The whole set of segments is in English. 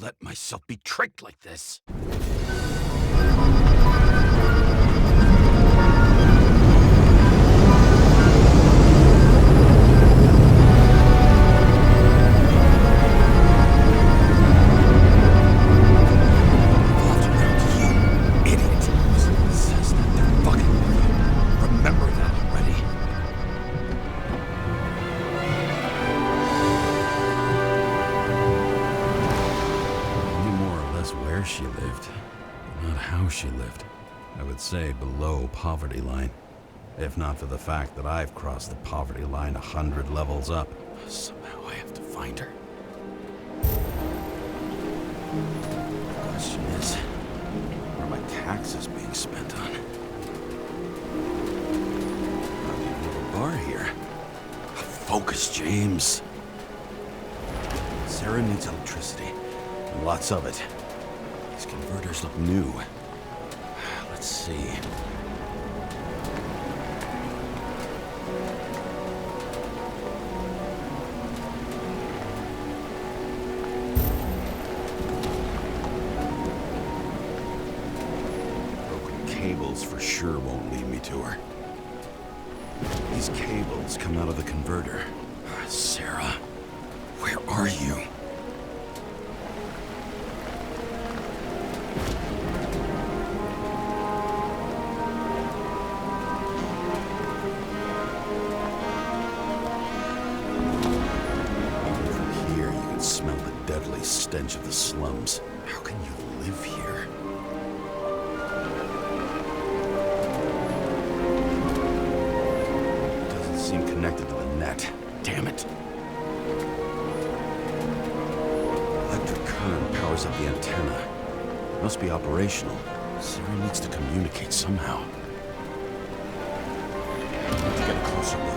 let myself be tricked like this. She lived, but not how she lived. I would say below poverty line, if not for the fact that I've crossed the poverty line 100 levels up. Somehow I have to find her. The question is, where are my taxes being spent on? Not even a bar here. Focus, James. Sarah needs electricity, and lots of it. These converters look new. Let's see. Broken cables for sure won't lead me to her. These cables come out of the converter. Sarah, where are you? Stench of the slums. How can you live here? It doesn't seem connected to the net. Damn it. Electric current powers up the antenna. Must be operational. Sarah needs to communicate somehow. I need to get a closer look.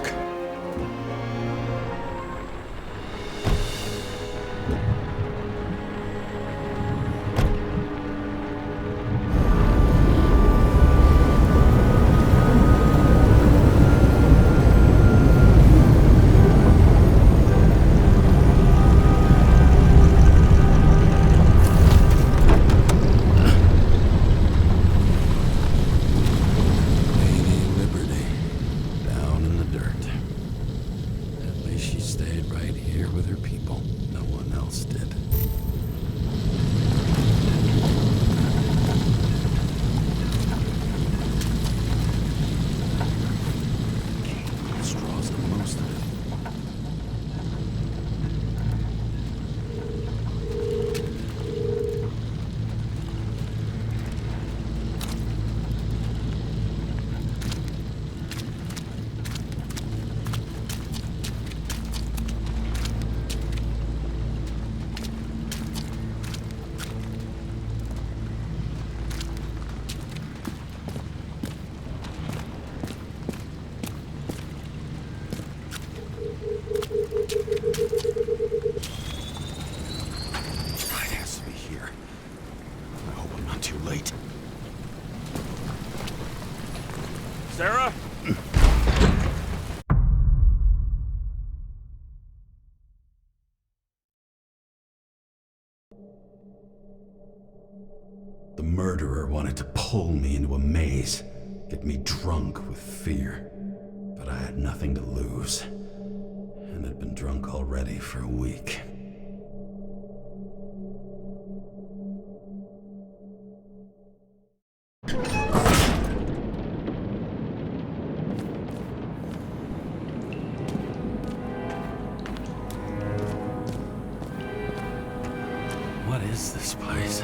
Sarah? The murderer wanted to pull me into a maze, get me drunk with fear. But I had nothing to lose, and had been drunk already for a week. What is this place?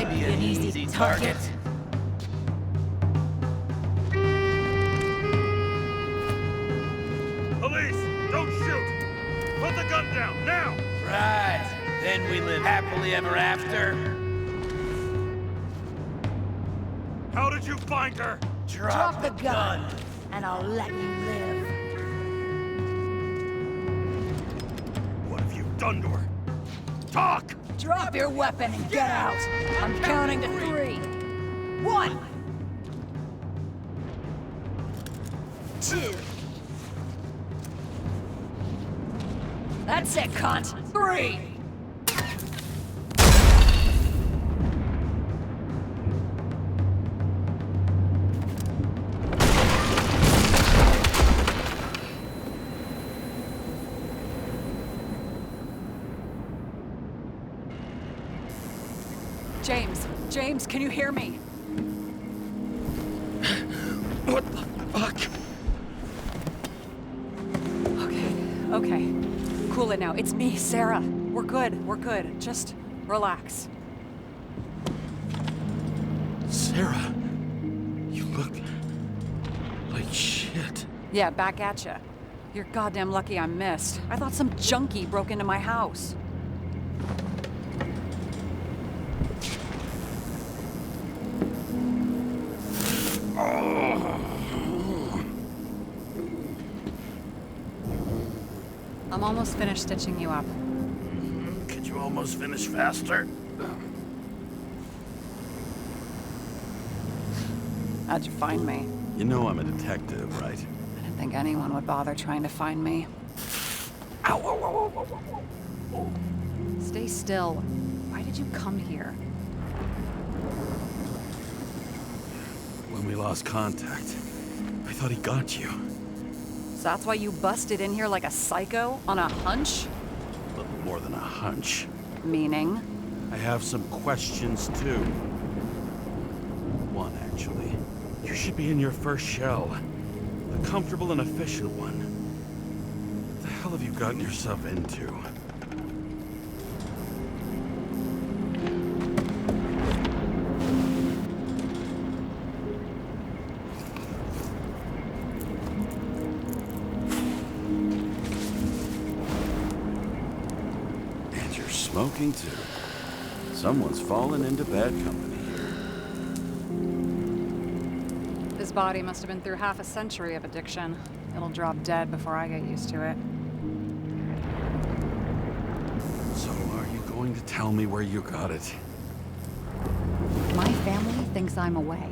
I'd be an easy target. Police, don't shoot! Put the gun down, now! Right. Then we live happily ever after. How did you find her? Drop the gun. and I'll let you live. What have you done to her? Talk! Drop your weapon and get out. I'm counting to 3. 1. 2. That's it, cunt. 3. James, can you hear me? What the fuck? Okay. Cool it now. It's me, Sarah. We're good. Just relax. Sarah, you look like shit. Yeah, back at ya. You're goddamn lucky I missed. I thought some junkie broke into my house. I'm almost finished stitching you up. Could you almost finish faster? How'd you find me? You know I'm a detective, right? I didn't think anyone would bother trying to find me. Ow, ow, ow, ow, ow, ow. Stay still. Why did you come here? When we lost contact, I thought he got you. So that's why you busted in here like a psycho on a hunch? A little more than a hunch. Meaning? I have some questions, too. One, actually. You should be in your first shell. A comfortable and efficient one. What the hell have you gotten yourself into? And you're smoking, too. Someone's fallen into bad company here. His body must have been through half a century of addiction. It'll drop dead before I get used to it. So are you going to tell me where you got it? My family thinks I'm away.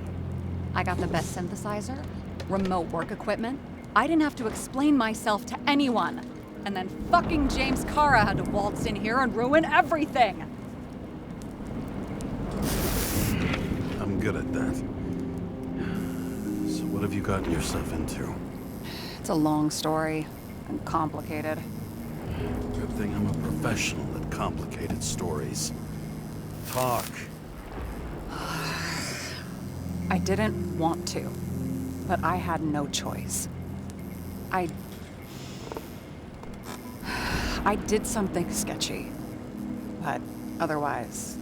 I got the best synthesizer, remote work equipment. I didn't have to explain myself to anyone. And then fucking James Kara had to waltz in here and ruin everything. I'm good at that. So what have you gotten yourself into? It's a long story and complicated. Good thing I'm a professional at complicated stories. Talk. I didn't want to, but I had no choice. I did something sketchy, but otherwise...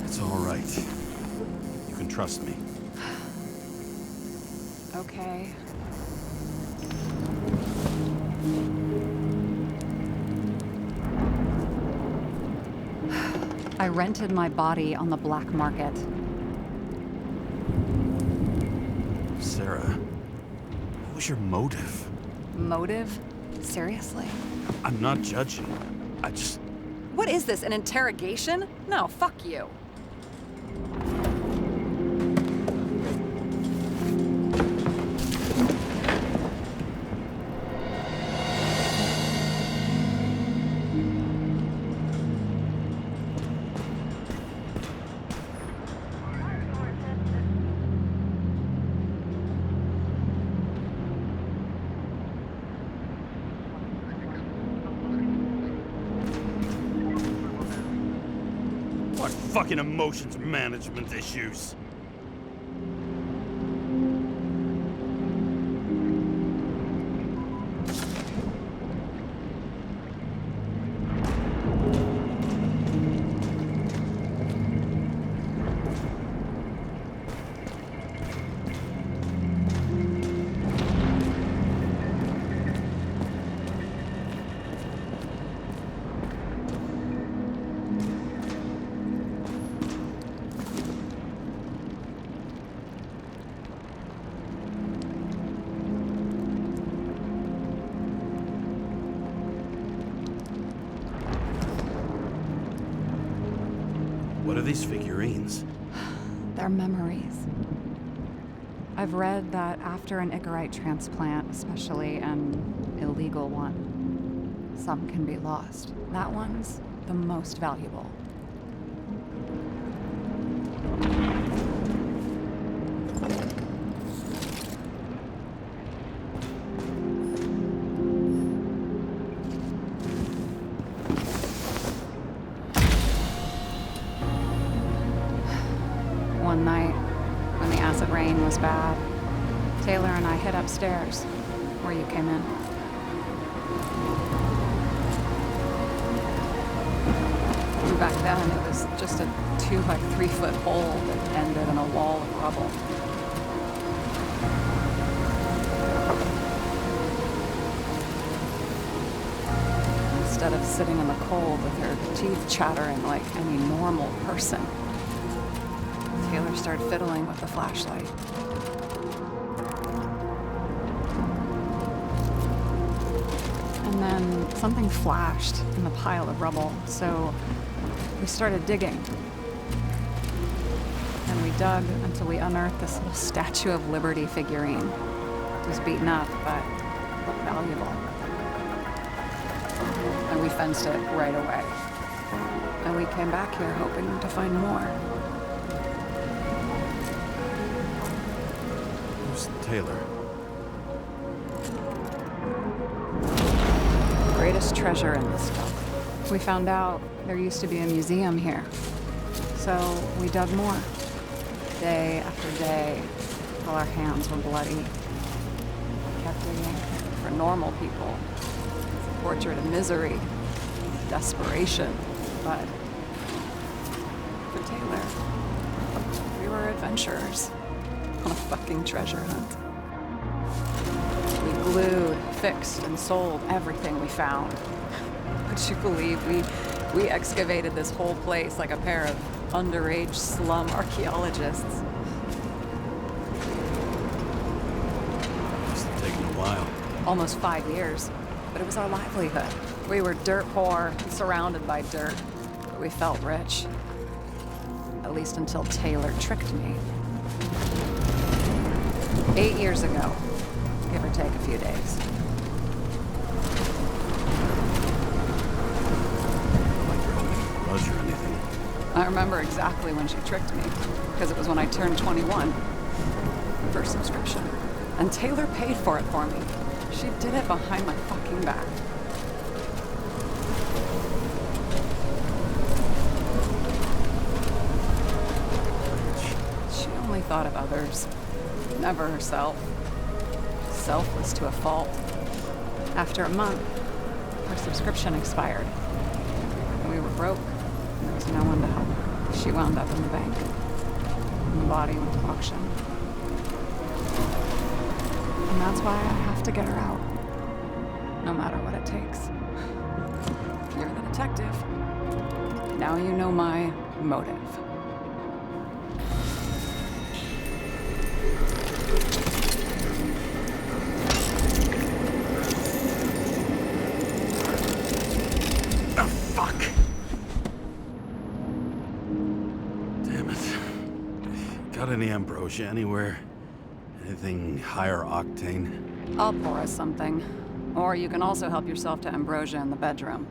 It's all right. You can trust me. Okay. I rented my body on the black market. Sarah, what was your motive? Motive? Seriously? I'm not judging. I just... What is this, an interrogation? No, fuck you. What fucking emotions management issues? What are these figurines? They're memories. I've read that after an Icarite transplant, especially an illegal one, some can be lost. That one's the most valuable. One night, when the acid rain was bad, Taylor and I hid upstairs, where you came in. Back then, it was just a 2 by 3 foot hole that ended in a wall of rubble. Instead of sitting in the cold with her teeth chattering like any normal person, Taylor started fiddling with the flashlight. And then something flashed in the pile of rubble, so we started digging. And we dug until we unearthed this little Statue of Liberty figurine. It was beaten up, but looked valuable. And we fenced it right away. And we came back here hoping to find more. Who's Taylor? Greatest treasure in this stuff. We found out there used to be a museum here. So we dug more. Day after day, till our hands were bloody. We kept digging for normal people. Tortured and misery. Desperation. But for Taylor, we were adventurers on a fucking treasure hunt. We glued, fixed, and sold everything we found. Would you believe we excavated this whole place like a pair of underage slum archaeologists? Must have taken a while. Almost 5 years, but it was our livelihood. We were dirt poor, surrounded by dirt, but we felt rich. At least until Taylor tricked me. 8 years ago, give or take a few days. Like you're holding a grudge or anything. I remember exactly when she tricked me, because it was when I turned 21. First subscription. And Taylor paid for it for me. She did it behind my fucking back. She only thought of others, never herself. Selfless to a fault. After a month, her subscription expired. We were broke, and there was no one to help. She wound up in the bank, and the body went to auction. And that's why I have to get her out, no matter what it takes. You're the detective. Now you know my motive. Got any ambrosia anywhere? Anything higher octane? I'll pour us something. Or you can also help yourself to ambrosia in the bedroom.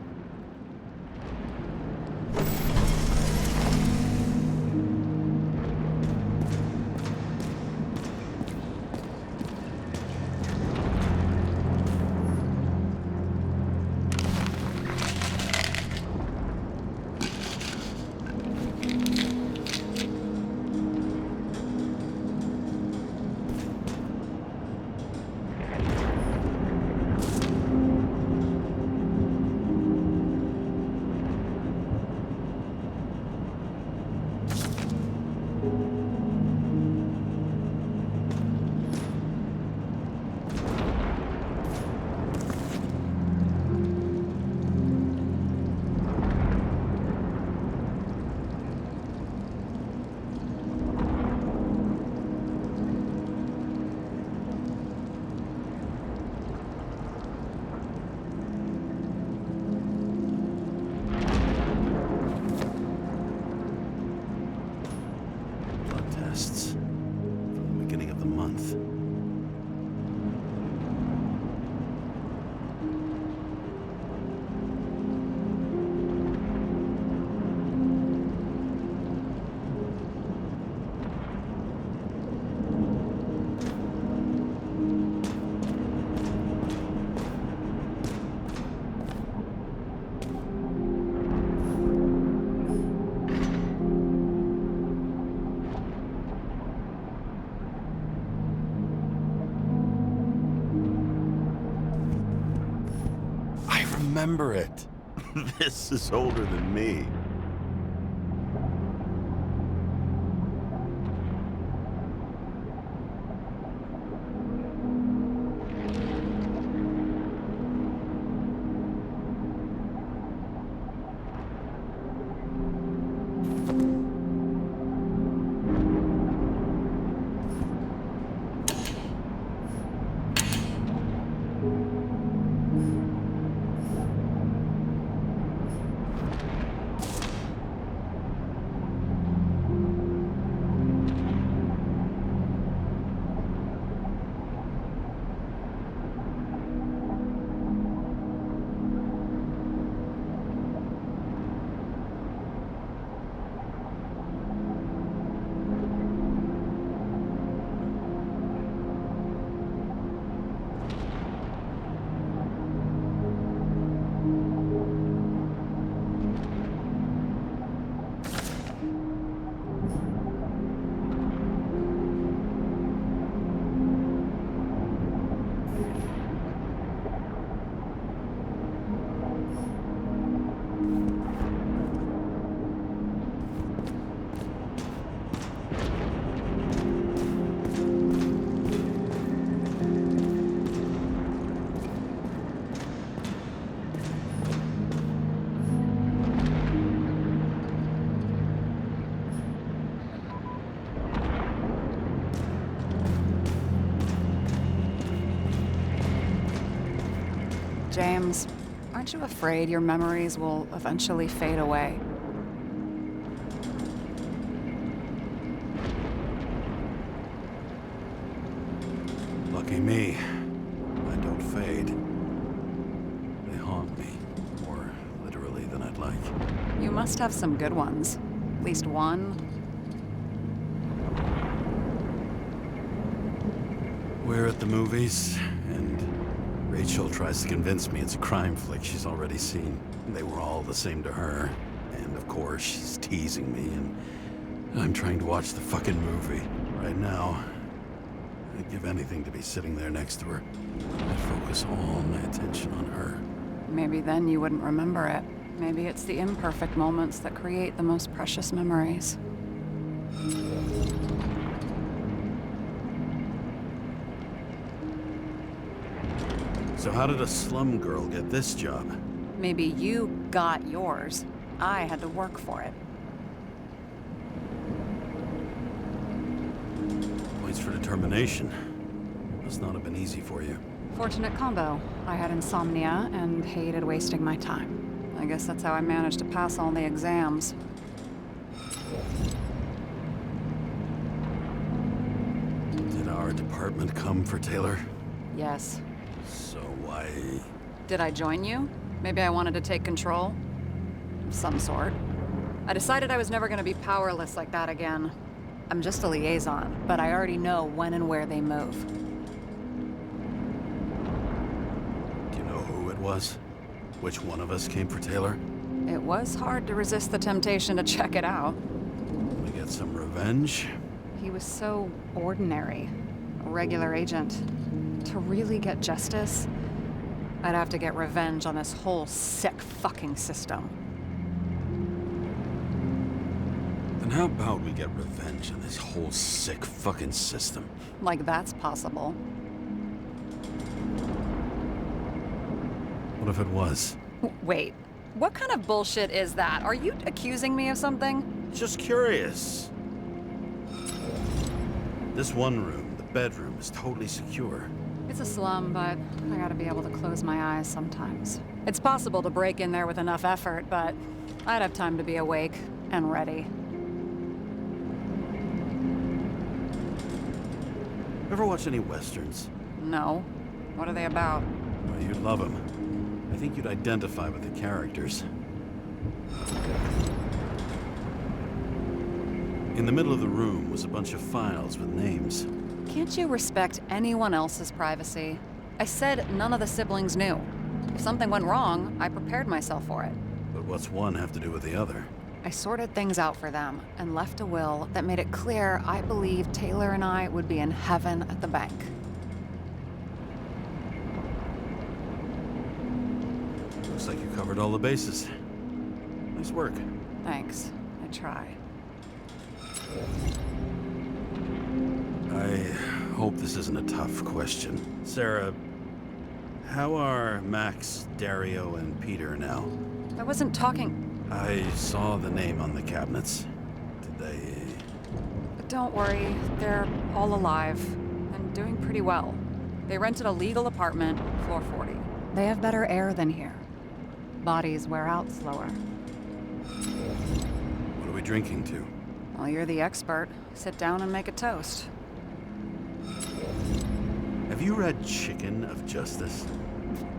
remember it. This is older than me. James, aren't you afraid your memories will eventually fade away? Lucky me. I don't fade. They haunt me. More literally than I'd like. You must have some good ones. At least one. We're at the movies, and Rachel tries to convince me it's a crime flick she's already seen. They were all the same to her. And of course, she's teasing me, and I'm trying to watch the fucking movie. Right now, I'd give anything to be sitting there next to her. I'd focus all my attention on her. Maybe then you wouldn't remember it. Maybe it's the imperfect moments that create the most precious memories. So how did a slum girl get this job? Maybe you got yours. I had to work for it. Points for determination. Must not have been easy for you. Fortunate combo. I had insomnia and hated wasting my time. I guess that's how I managed to pass all the exams. Did our department come for Taylor? Yes. So why... Did I join you? Maybe I wanted to take control? Of some sort. I decided I was never going to be powerless like that again. I'm just a liaison, but I already know when and where they move. Do you know who it was? Which one of us came for Taylor? It was hard to resist the temptation to check it out. We get some revenge? He was so ordinary. A regular agent. To really get justice, I'd have to get revenge on this whole sick fucking system. Then how about we get revenge on this whole sick fucking system? Like that's possible. What if it was? Wait, what kind of bullshit is that? Are you accusing me of something? Just curious. This one room, the bedroom, is totally secure. It's a slum, but I gotta be able to close my eyes sometimes. It's possible to break in there with enough effort, but I'd have time to be awake and ready. Ever watch any westerns? No. What are they about? Well, you'd love them. I think you'd identify with the characters. In the middle of the room was a bunch of files with names. Can't you respect anyone else's privacy? I said none of the siblings knew. If something went wrong, I prepared myself for it. But what's one have to do with the other? I sorted things out for them and left a will that made it clear I believed Taylor and I would be in heaven at the bank. Looks like you covered all the bases. Nice work. Thanks. I try. I hope this isn't a tough question. Sarah, how are Max, Dario, and Peter now? I wasn't talking... I saw the name on the cabinets. Did they... But don't worry, they're all alive and doing pretty well. They rented a legal apartment, floor 40. They have better air than here. Bodies wear out slower. What are we drinking to? Well, you're the expert. Sit down and make a toast. Have you read Chicken of Justice?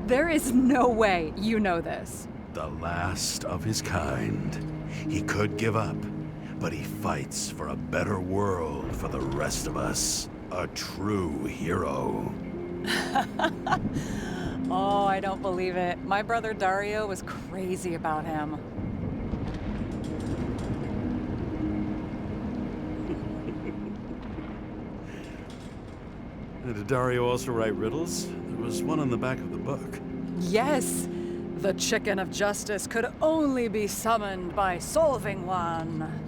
There is no way you know this. The last of his kind. He could give up, but he fights for a better world for the rest of us. A true hero. Oh, I don't believe it. My brother Dario was crazy about him. Did Dario also write riddles? There was one on the back of the book. Yes! The Chicken of Justice could only be summoned by solving one.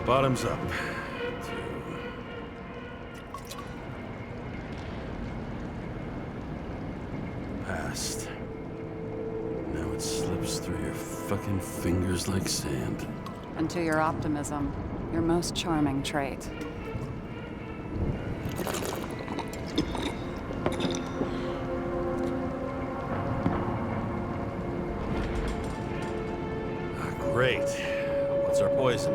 Bottoms up. Past. Now it slips through your fucking fingers like sand. And to your optimism, your most charming trait. Great. What's our poison?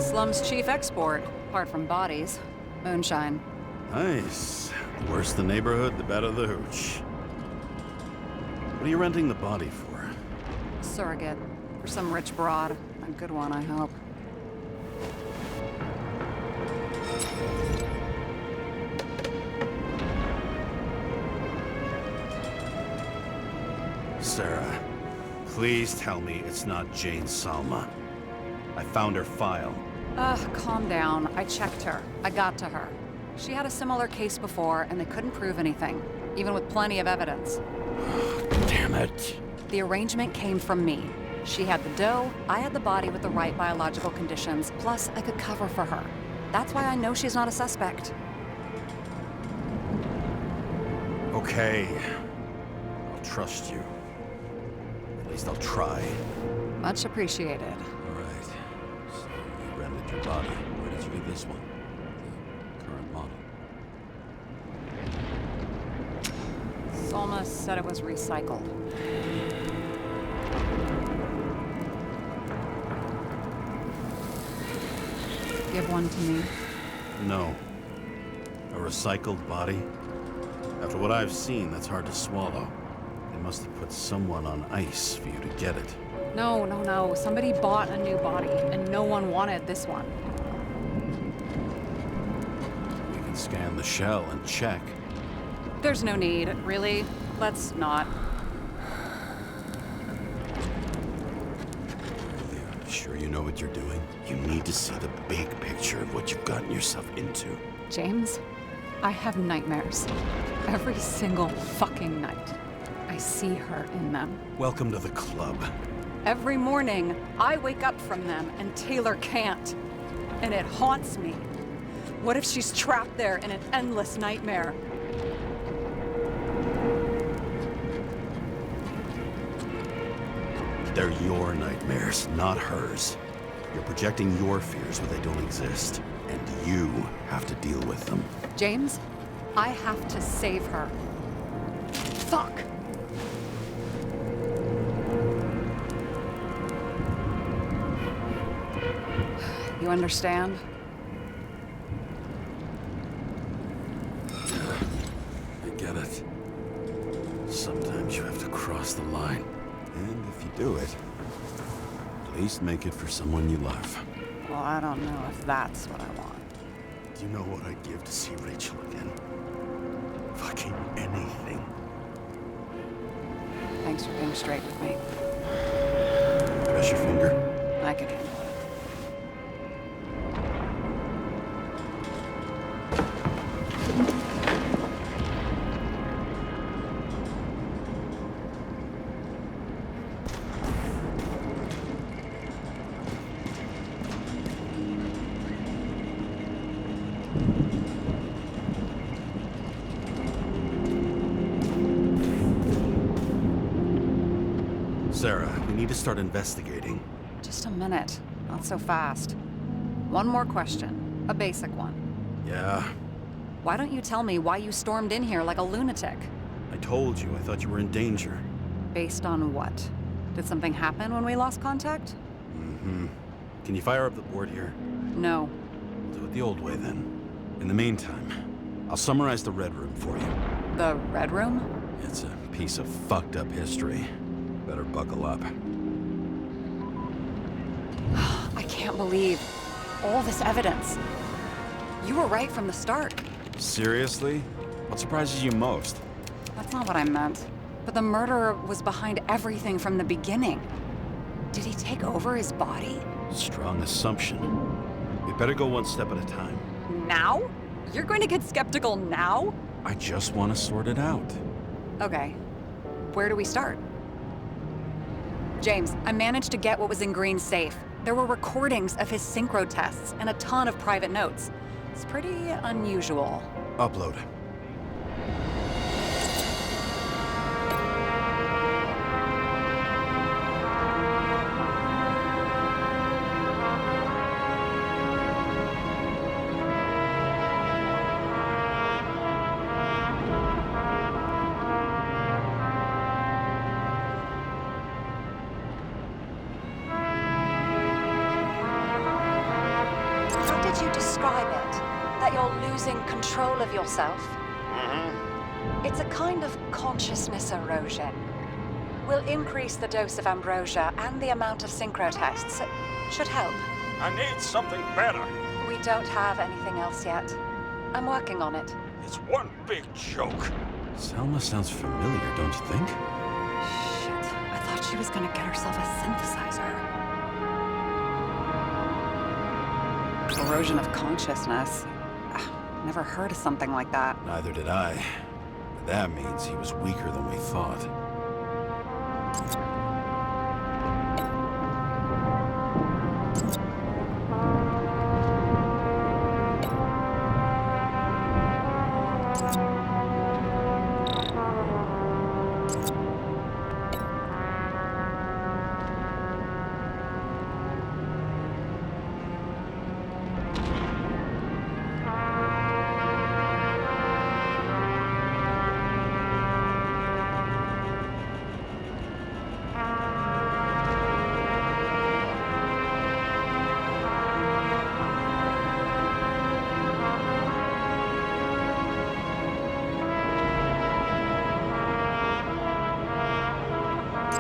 Slum's chief export, apart from bodies. Moonshine. Nice. The worse the neighborhood, the better the hooch. What are you renting the body for? Surrogate. For some rich broad. A good one, I hope. Sarah, please tell me it's not Jane Salma. I found her file. Calm down. I checked her. I got to her. She had a similar case before, and they couldn't prove anything, even with plenty of evidence. Damn it. The arrangement came from me. She had the dough, I had the body with the right biological conditions, plus I could cover for her. That's why I know she's not a suspect. Okay. I'll trust you. At least I'll try. Much appreciated. All right. So you rented your body. Where did you get this one? The current model. Salma said it was recycled. Give one to me. No. A recycled body? After what I've seen, that's hard to swallow. They must have put someone on ice for you to get it. No. Somebody bought a new body, and no one wanted this one. We can scan the shell and check. There's no need, really. Let's not. Are you sure you know what you're doing? You need to see the big picture of what you've gotten yourself into. James, I have nightmares. Every single fucking night. I see her in them. Welcome to the club. Every morning, I wake up from them and Taylor can't. And it haunts me. What if she's trapped there in an endless nightmare? They're your nightmares, not hers. You're projecting your fears where they don't exist, and you have to deal with them. James, I have to save her. Fuck! You understand? I get it. Sometimes you have to cross the line. And if you do it, at least make it for someone you love. Well, I don't know if that's what I want. Do you know what I'd give to see Rachel again? Fucking anything. Thanks for being straight with me. Press your finger. I can handle it. Sarah, we need to start investigating. Just a minute. Not so fast. One more question. A basic one. Yeah, Why don't you tell me why you stormed in here like a lunatic? I told you. I thought you were in danger. Based on what? Did something happen when we lost contact? Mm-hmm. Can you fire up the board here? No. We'll do it the old way then. In the meantime, I'll summarize the Red Room for you. The Red Room? It's a piece of fucked up history. Better buckle up. I can't believe all this evidence. You were right from the start. Seriously? What surprises you most? That's not what I meant. But the murderer was behind everything from the beginning. Did he take over his body? Strong assumption. We better go one step at a time. Now? You're going to get skeptical now? I just want to sort it out. Okay. Where do we start? James, I managed to get what was in Green's safe. There were recordings of his synchro tests and a ton of private notes. It's pretty unusual. Upload. How did you describe it? That you're losing control of yourself? It's a kind of consciousness erosion. We'll increase the dose of ambrosia and the amount of synchro tests. It should help. I need something better. We don't have anything else yet. I'm working on it. It's one big joke. Selma sounds familiar, don't you think? Shit, I thought she was gonna get herself a synthesizer. Erosion of consciousness. Never heard of something like that. Neither did I. But that means he was weaker than we thought.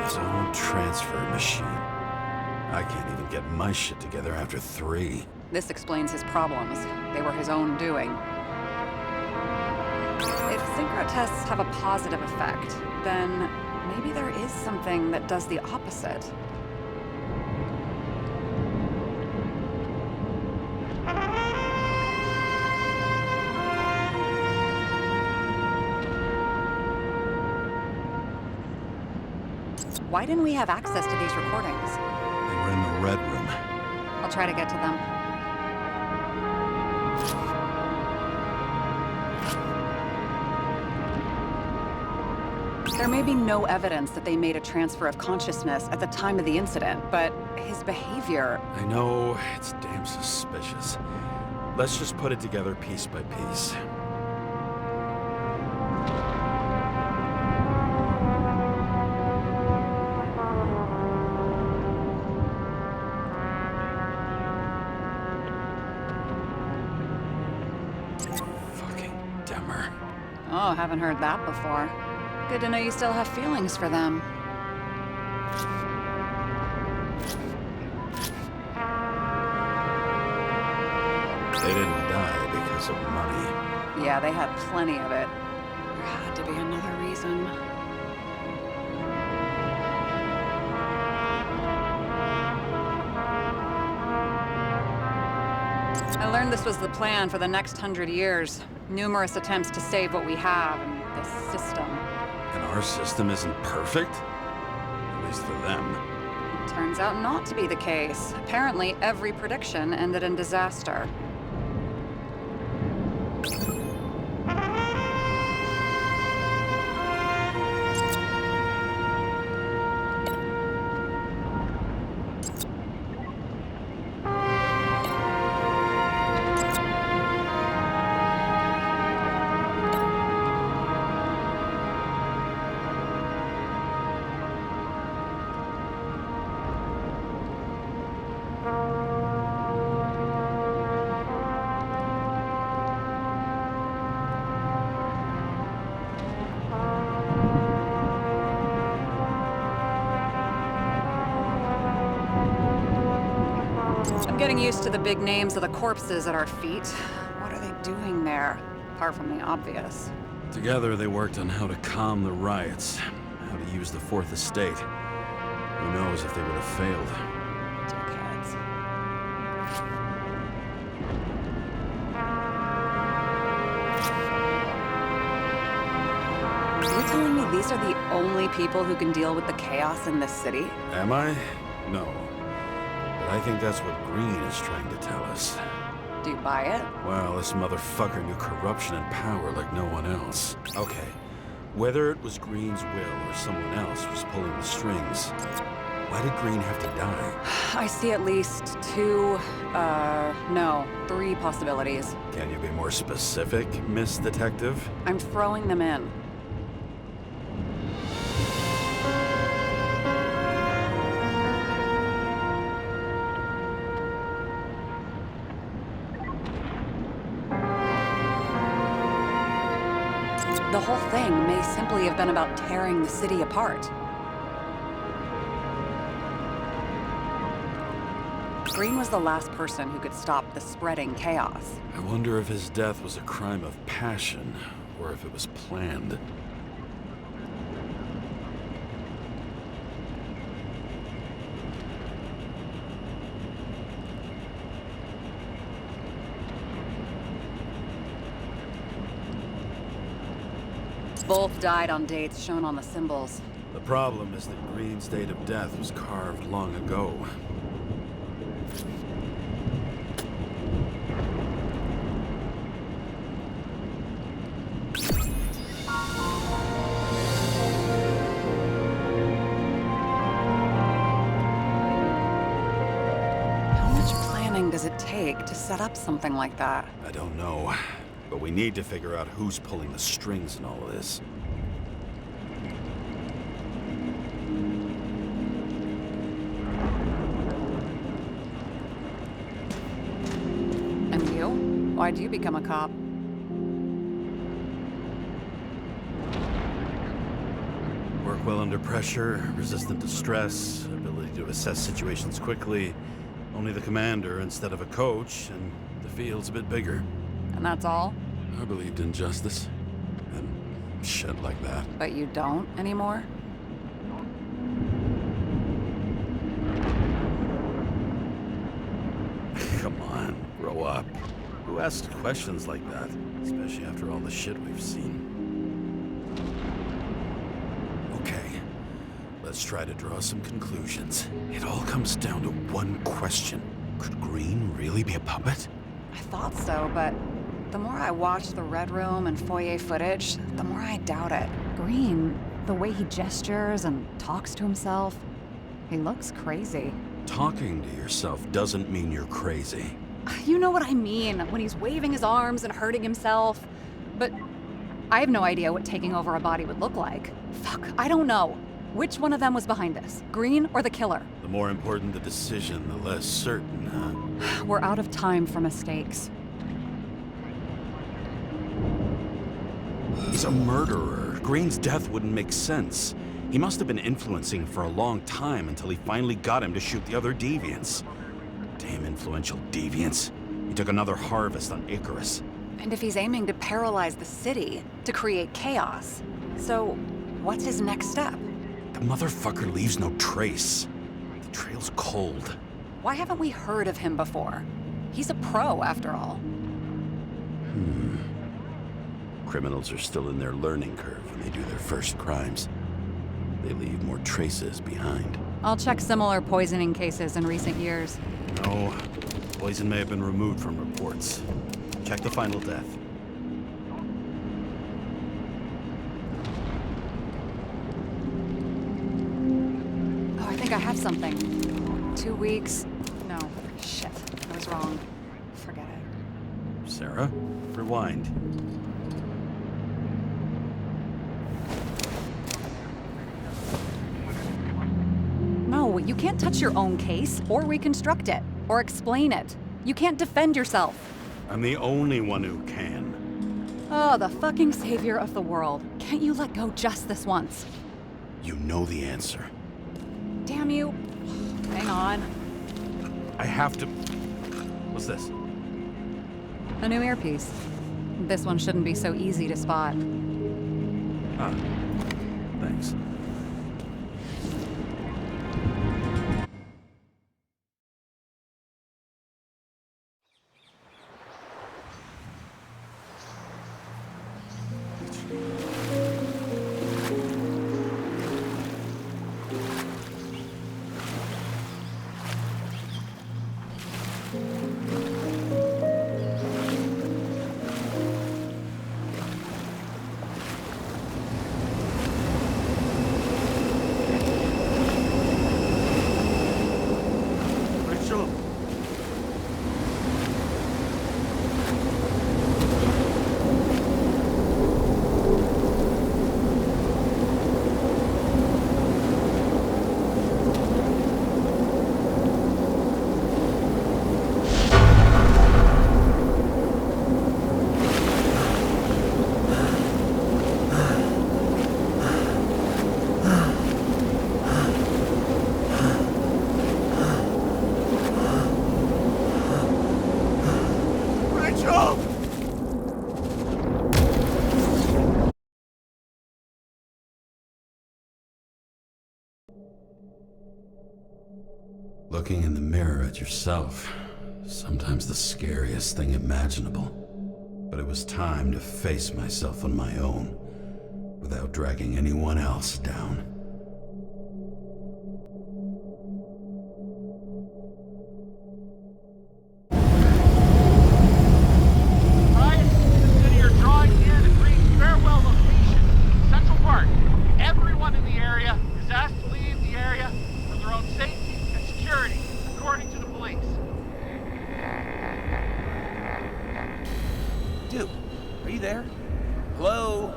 His own transfer machine. I can't even get my shit together after 3. This explains his problems. They were his own doing. If synchro tests have a positive effect, then maybe there is something that does the opposite. Why didn't we have access to these recordings? They were in the Red Room. I'll try to get to them. There may be no evidence that they made a transfer of consciousness at the time of the incident, but his behavior... I know, it's damn suspicious. Let's just put it together piece by piece. Fucking Demmer. Oh, haven't heard that before. Good to know you still have feelings for them. They didn't die because of money. Yeah, they had plenty of it. There had to be another reason. I learned this was the plan for the next 100 years. Numerous attempts to save what we have in this system. And our system isn't perfect? At least for them. Turns out not to be the case. Apparently, every prediction ended in disaster. I'm getting used to the big names of the corpses at our feet. What are they doing there? Apart from the obvious. Together, they worked on how to calm the riots, how to use the Fourth Estate. Who knows if they would have failed. Dickheads. You're telling me these are the only people who can deal with the chaos in this city? Am I? No. But I think that's what Green is trying to tell us. Do you buy it? Well, this motherfucker knew corruption and power like no one else. Okay, whether it was Green's will or someone else was pulling the strings, why did Green have to die? I see at least three possibilities. Can you be more specific, Miss Detective? I'm throwing them in. The whole thing may simply have been about tearing the city apart. Green was the last person who could stop the spreading chaos. I wonder if his death was a crime of passion, or if it was planned. Both died on dates shown on the symbols. The problem is that Green's date of death was carved long ago. How much planning does it take to set up something like that? I don't know, but we need to figure out who's pulling the strings in all of this. And you? Why'd you become a cop? Work well under pressure, resistant to stress, ability to assess situations quickly. Only the commander instead of a coach, and the field's a bit bigger. And that's all? I believed in justice, and shit like that. But you don't anymore? Come on, grow up. Who asks questions like that? Especially after all the shit we've seen. Okay, let's try to draw some conclusions. It all comes down to one question. Could Green really be a puppet? I thought so, but the more I watch the Red Room and foyer footage, the more I doubt it. Green, the way he gestures and talks to himself, he looks crazy. Talking to yourself doesn't mean you're crazy. You know what I mean, when he's waving his arms and hurting himself. But I have no idea what taking over a body would look like. Fuck, I don't know. Which one of them was behind this? Green or the killer? The more important the decision, the less certain, huh? We're out of time for mistakes. He's a murderer. Green's death wouldn't make sense. He must have been influencing for a long time until he finally got him to shoot the other deviants. Damn influential deviants. He took another harvest on Icarus. And if he's aiming to paralyze the city, to create chaos, so what's his next step? The motherfucker leaves no trace. The trail's cold. Why haven't we heard of him before? He's a pro, after all. Criminals are still in their learning curve when they do their first crimes. They leave more traces behind. I'll check similar poisoning cases in recent years. No, poison may have been removed from reports. Check the final death. Oh, I think I have something. 2 weeks. No, shit. I was wrong. Forget it. Sarah, rewind. No, you can't touch your own case, or reconstruct it, or explain it. You can't defend yourself. I'm the only one who can. Oh, the fucking savior of the world. Can't you let go just this once? You know the answer. Damn you. Hang on. I have to... What's this? A new earpiece. This one shouldn't be so easy to spot. Ah, thanks. Rachel! Rachel! Looking in the mirror at yourself, sometimes the scariest thing imaginable. But it was time to face myself on my own, without dragging anyone else down. Ryan, consider your drawing near the green farewell location, Central Park. Everyone in the area is asked to leave the area for their own safety and security, according to the police. Dude, are you there? Hello?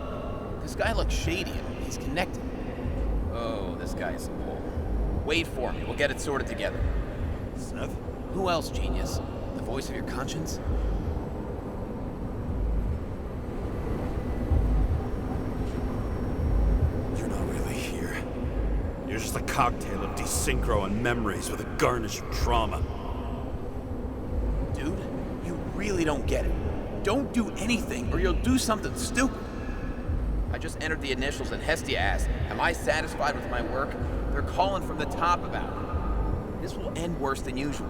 This guy looks shady and he's connected. Oh, this guy's a bull. Wait for me. We'll get it sorted together. Seth? Who else, genius? The voice of your conscience? You're not really here. You're just a cocktail of desynchro and memories with a garnish of trauma. Dude, you really don't get it. Don't do anything or you'll do something stupid. I just entered the initials and Hestia asked, am I satisfied with my work? They're calling from the top about it. This will end worse than usual.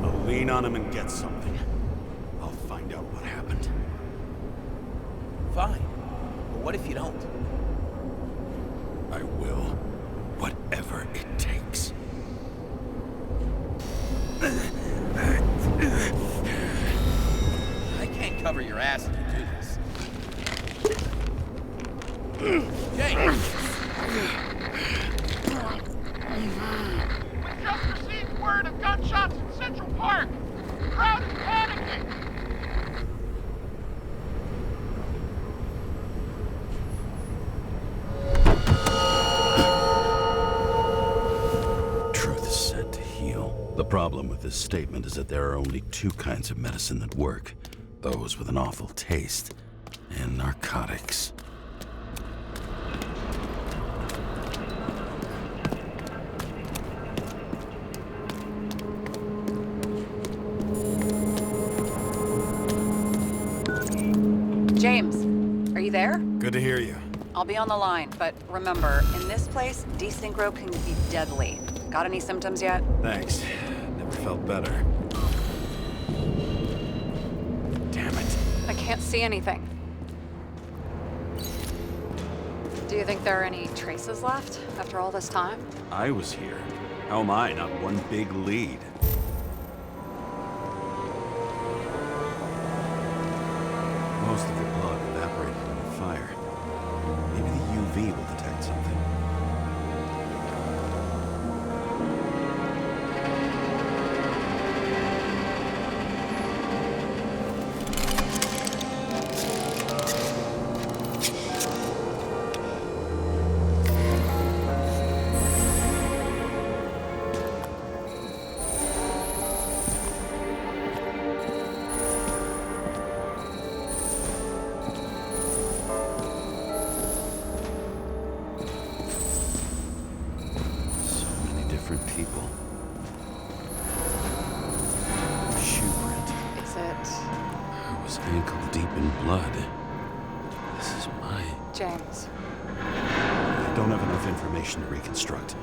I'll lean on him and get something. I'll find out what happened. Fine. But what if you don't? I will. Whatever it takes. I can't cover your ass if you do this. James! We just received word of gunshots in Central Park. Crowd is panicking. Truth is said to heal. The problem with this statement is that there are only two kinds of medicine that work. Those with an awful taste, and narcotics. James, are you there? Good to hear you. I'll be on the line, but remember, in this place, desynchro can be deadly. Got any symptoms yet? Thanks. Never felt better. Damn it. I can't see anything. Do you think there are any traces left after all this time? I was here. How am I not one big lead? Most of the blood evaporated in the fire. Maybe the UV will detect something. Different people. Shoe print. Is it I was ankle deep in blood. This is my... James? I don't have enough information to reconstruct.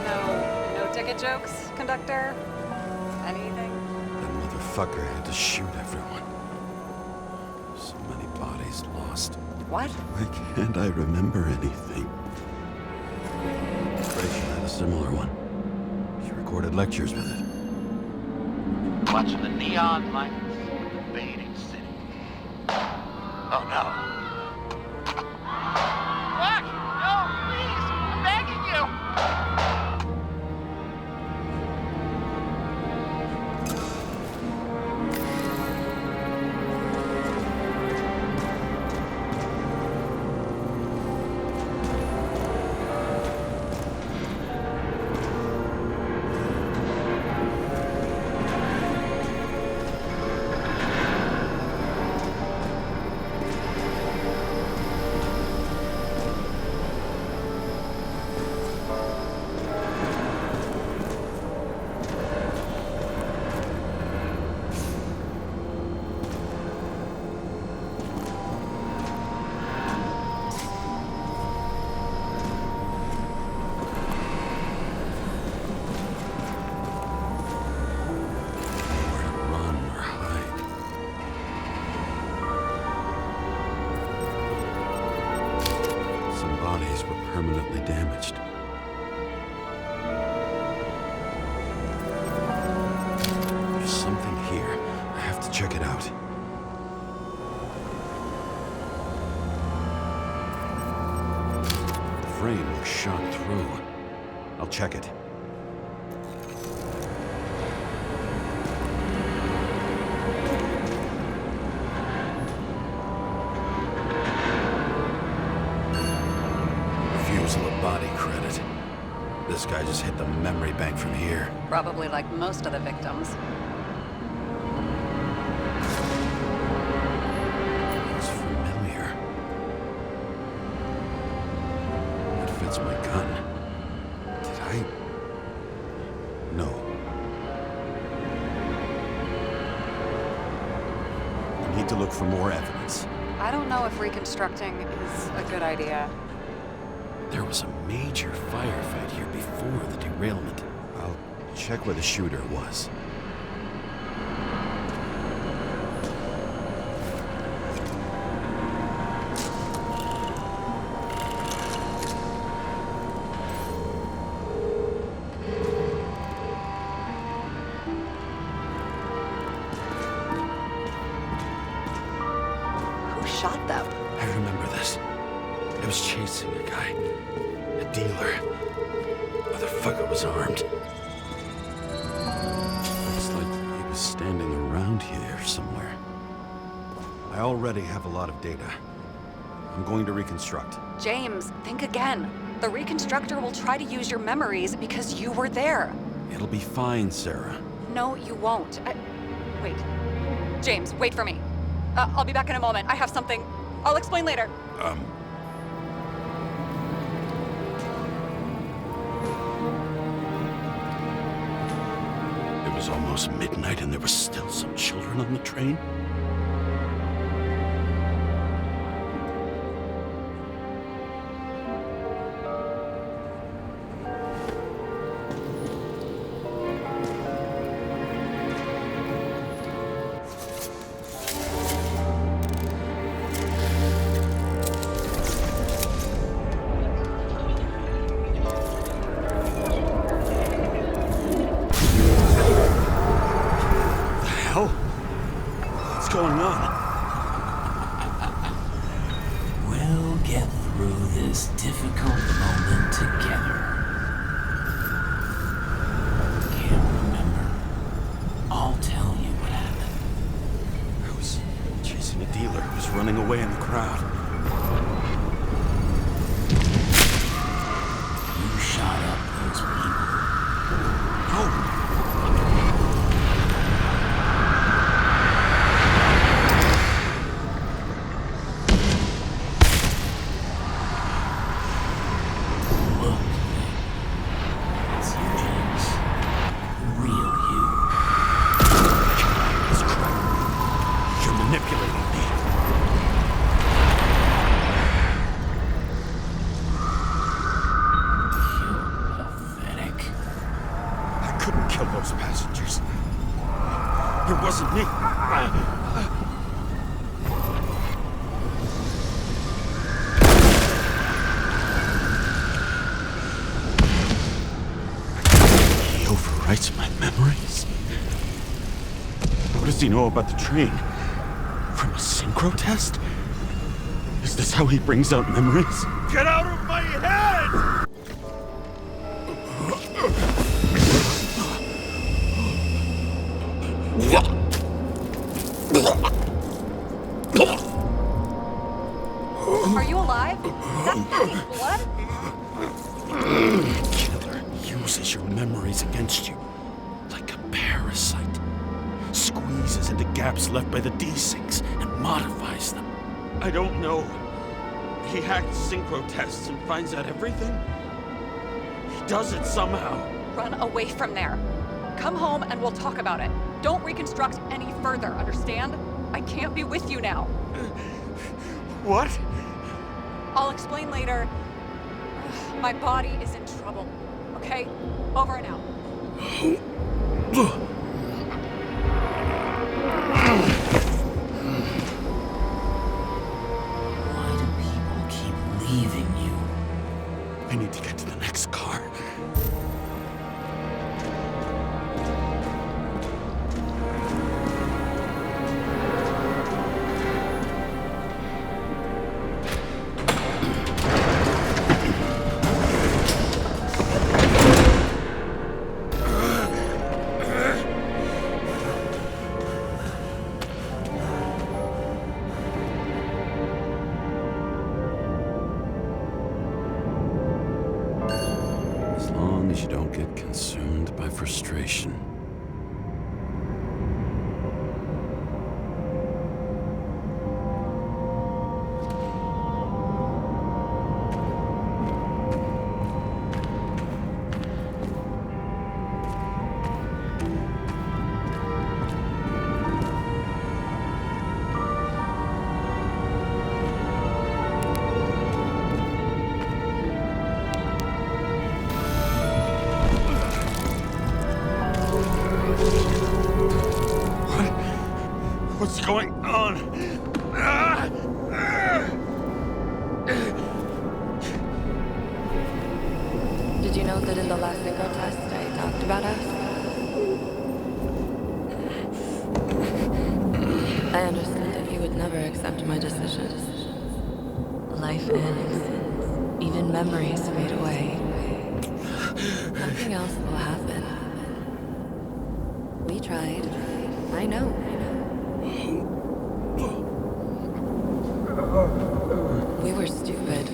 No ticket jokes, conductor? Anything? That motherfucker had to shoot everyone. So many bodies lost. What? Why can't I remember anything? Rachel had a similar one. She recorded lectures with it. Watching the neon lights, fading city. Oh no. Fuck! No, please! I'm begging you! Permanently damaged. There's something here. I have to check it out. The frame was shot through. I'll check it. Body credit. This guy just hit the memory bank from here. Probably like most of the victims. Looks familiar. It fits my gun. Did I? No. I need to look for more evidence. I don't know if reconstructing is a good idea. There was a major firefight here before the derailment. I'll check where the shooter was. Who shot them? I remember this. I was chasing a guy. A dealer. Motherfucker was armed. Looks like he was standing around here somewhere. I already have a lot of data. I'm going to reconstruct. James, think again. The reconstructor will try to use your memories because you were there. It'll be fine, Sarah. No, you won't. Wait. James, wait for me. I'll be back in a moment. I have something. I'll explain later. It was almost midnight and there were still some children on the train? What's going on? We'll get through this difficult moment together. Can't remember. I'll tell you what happened. I was chasing a dealer who was running away in the crowd. You shot up those people. Oh! Those passengers. It wasn't me. He overwrites my memories. What does he know about the train? From a synchro test? Is this how he brings out memories? Get out of my head! Are you alive? Is that fucking blood? Killer uses your memories against you like a parasite. Squeezes into gaps left by the desyncs and modifies them. I don't know. He hacked synchro tests and finds out everything? He does it somehow. Run away from there. Come home and we'll talk about it. Don't reconstruct any further, understand? I can't be with you now. What? I'll explain later. My body is in trouble, okay? Over and out. Why do people keep leaving you? I need to get to the next car. As long as you don't get consumed by frustration. What's going on? Did you know that in the last synchro test I talked about us? I understood that you would never accept my decisions. Life ends. Even memories fade away. Something else will happen. We tried. I know. We were stupid.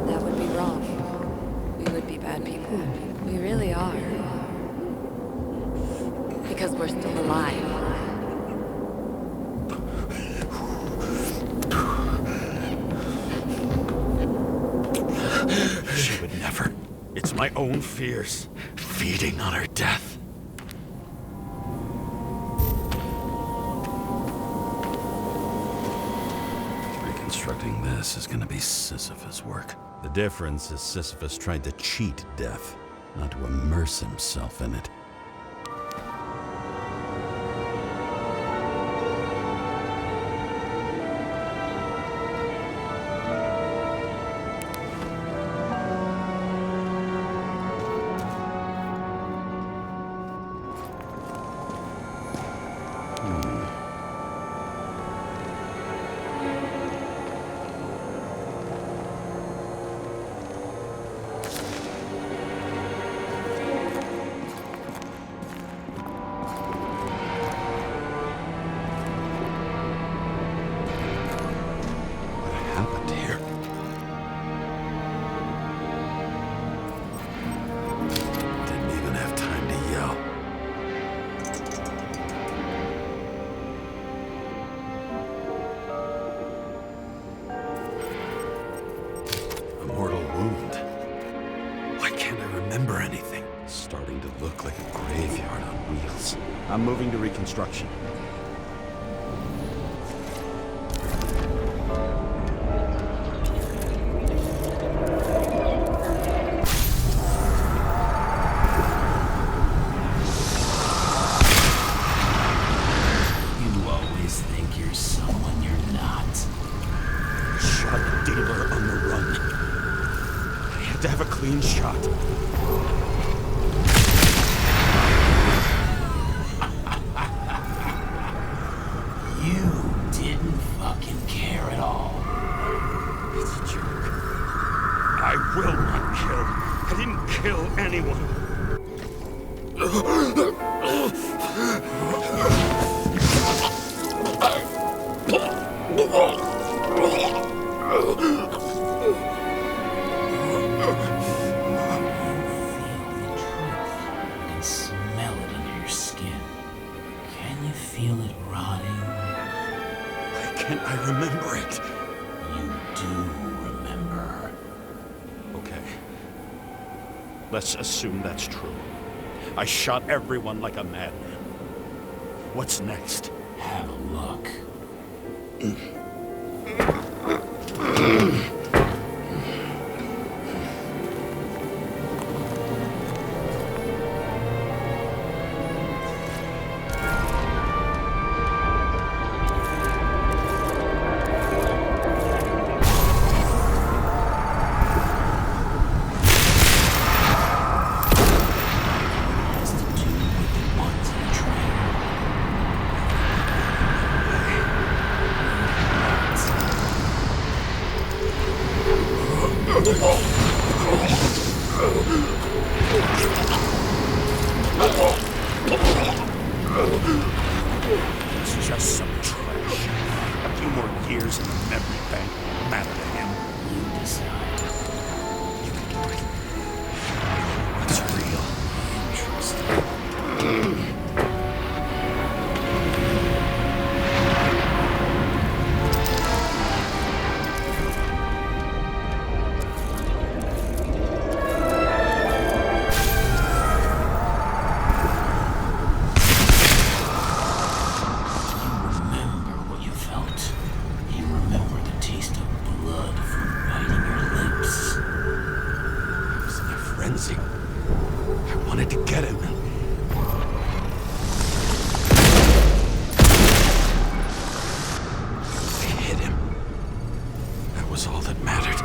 That would be wrong. We would be bad people. We really are. Because we're still alive. She would never. was my own fears, feeding on her death. Reconstructing this is gonna be Sisyphus work. The difference is Sisyphus tried to cheat death, not to immerse himself in it. I'm moving to reconstruction. You always think you're someone you're not. Shot dealer on the run. I had to have a clean shot. Let's assume that's true. I shot everyone like a madman. What's next? Have a look. It's just some trash. A few more years in the memory bank won't matter to him. You decide. You can do it. What's real? Interesting. I wanted to get him. I hit him. That was all that mattered.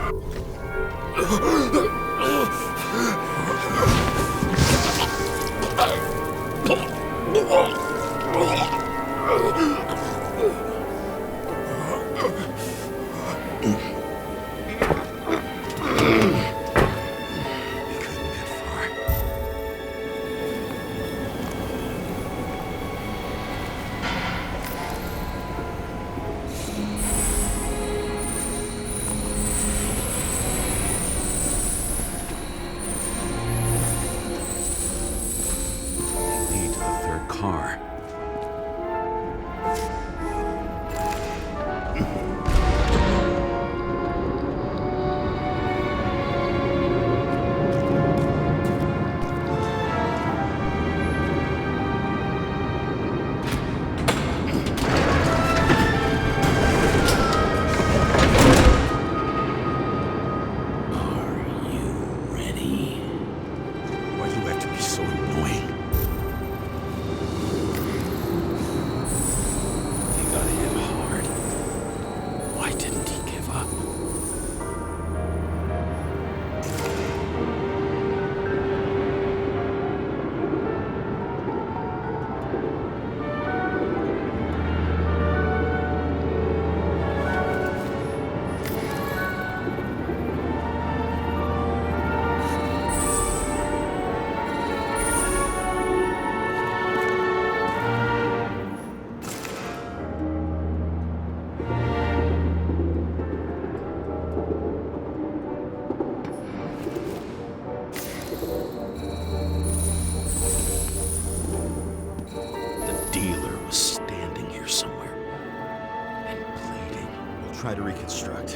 try to reconstruct.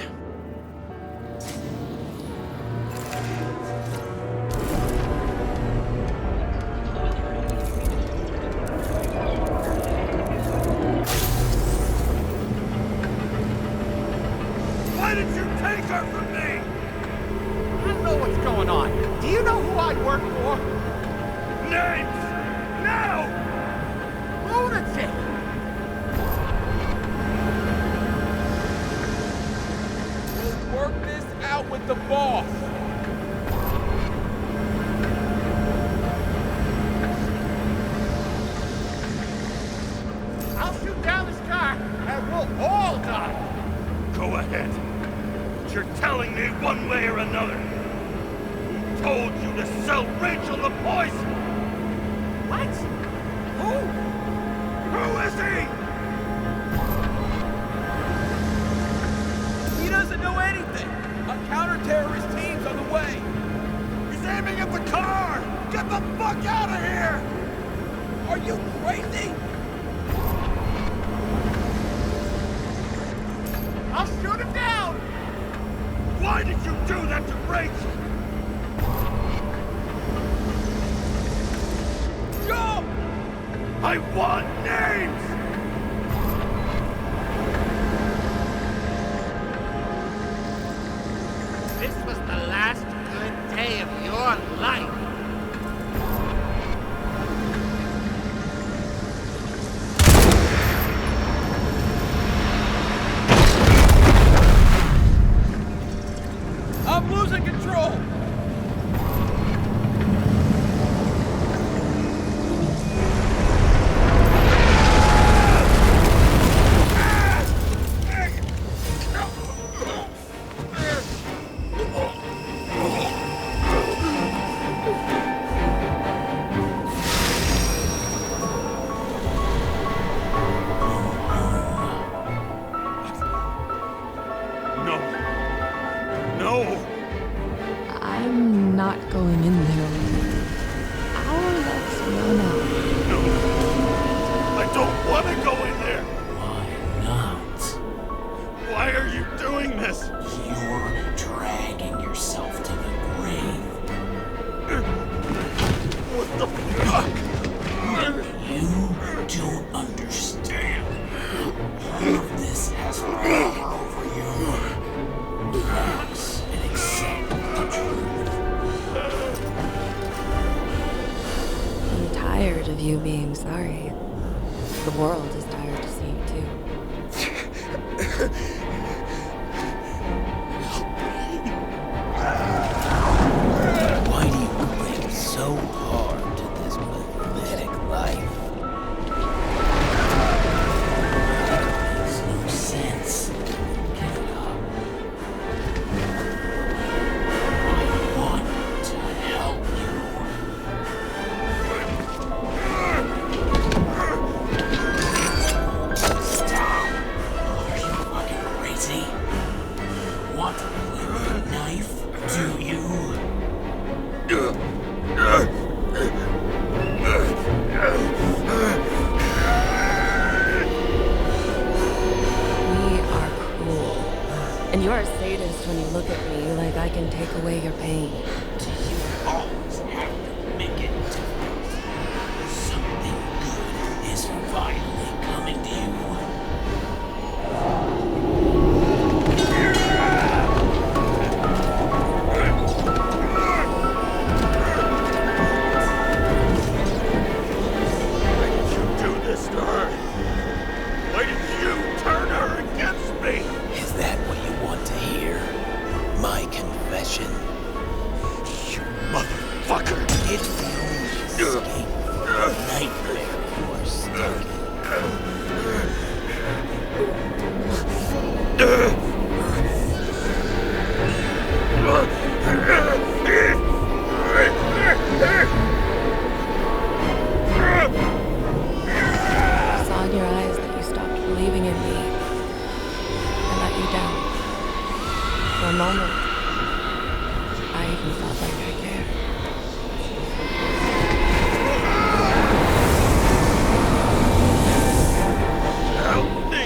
Why did you take her from me? I don't know what's going on. Do you know who I work for? Names! Now! Lunatic! We'll work this out with the boss. I'll shoot down this car and we'll all die. Go ahead. But you're telling me one way or another. Who told you to sell Rachel the poison? What? Who? Who is he? He doesn't know anything. A counter-terrorist team's on the way. He's aiming at the car! Get the fuck out of here! Are you crazy? I'll shoot him down! Why did you do that to Rachel? Jump! I want names! This was the last good day of your life. I'm losing control! No. No! I'm not going in there with you. I'll let run out. No! I don't want to go in there! Why not? Why are you doing this? You're dragging yourself to the grave. What the fuck? You don't understand. All of this has power over you. Relax and accept the truth. I'm tired of you being sorry. The world is tired to see you too. Why do you cling so hard to this pathetic life? Makes no sense. Give it up. I want to help you. Stop. Are you fucking crazy? Want to play with a knife? Do you? We are cruel. And you're a sadist when you look at me like I can take away your pain. Do you always have to make it difficult? Something good is finally coming to you. Why did you do this to her? Why did you turn her against me? Is that what you want to hear? My confession? You motherfucker! It's the only escape from the nightmare you are stuck I saw in your eyes that you stopped believing in me. I let you down. For a moment, I even felt like I cared. Help me!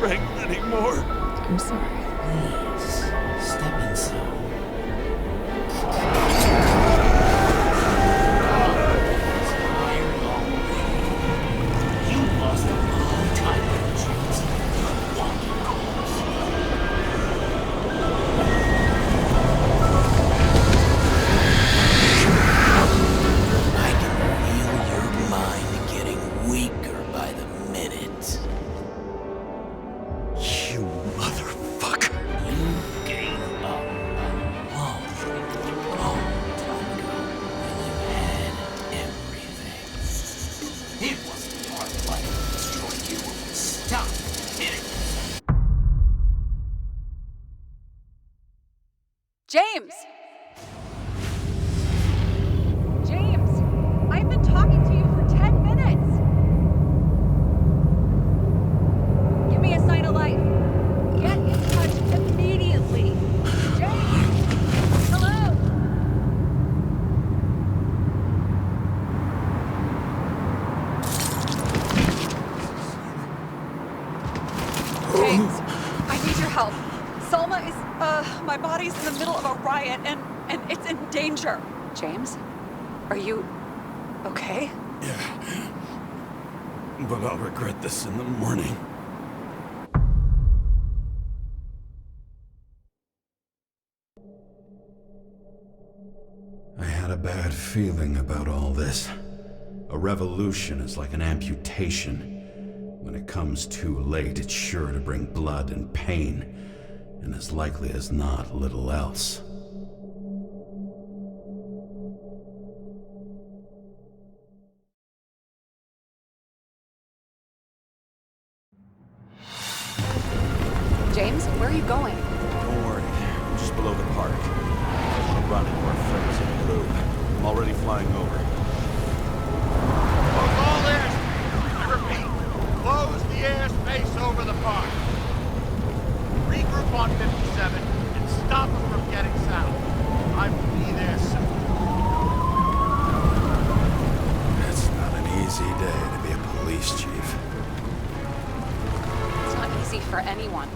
strength anymore. I'm sorry. Please, step inside. You lost a long time ago, James. Walking course. I can feel your mind getting weaker by the minute. You motherfucker. You gave up a long time ago when you had everything. It wasn't your life to destroy you. Stop kidding. James! James! I've been talking to you for 10 minutes! Give me a sign of life. Get in touch immediately. James! Hello? James, I need your help. Salma is, my body's in the middle of a riot and it's in danger. James? Are you okay? Yeah. But I'll regret this in the morning. I had a bad feeling about all this. A revolution is like an amputation. When it comes too late, it's sure to bring blood and pain, and as likely as not, little else. James, where are you going? Don't worry. I'm just below the park. I'll run into our friends in blue. I'm already flying over. Close all airspace. I repeat, close the airspace over the park. Regroup on 57 and stop them from getting south. I will be there soon. It's not an easy day to be a police chief. It's not easy for anyone.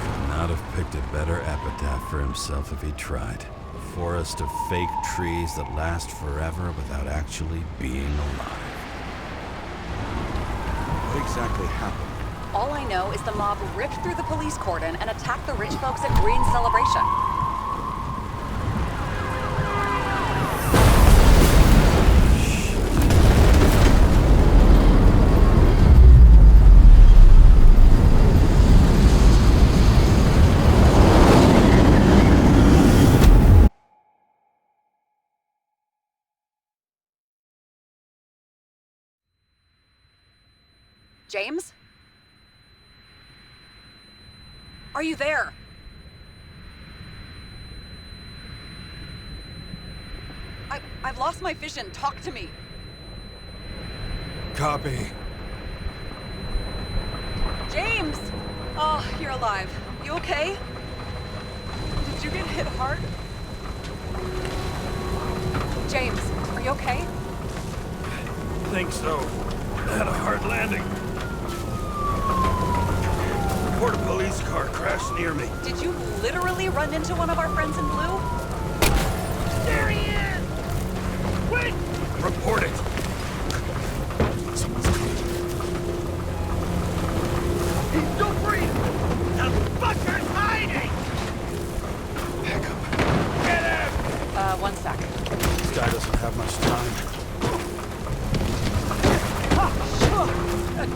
Could not have picked a better epitaph for himself if he tried. A forest of fake trees that last forever without actually being alive. What exactly happened? All I know is the mob ripped through the police cordon and attacked the rich folks at Green's celebration. James? Are you there? I've lost my vision. Talk to me. Copy. James! Oh, you're alive. You okay? Did you get hit hard? James, are you okay? Think so. I had a hard landing. Report a police car crashed near me. Did you literally run into one of our friends in blue? There he is! Quick! Report it. Someone's coming. He's still breathing! The fucker's hiding! Back up. Get him! One sec. This guy doesn't have much time.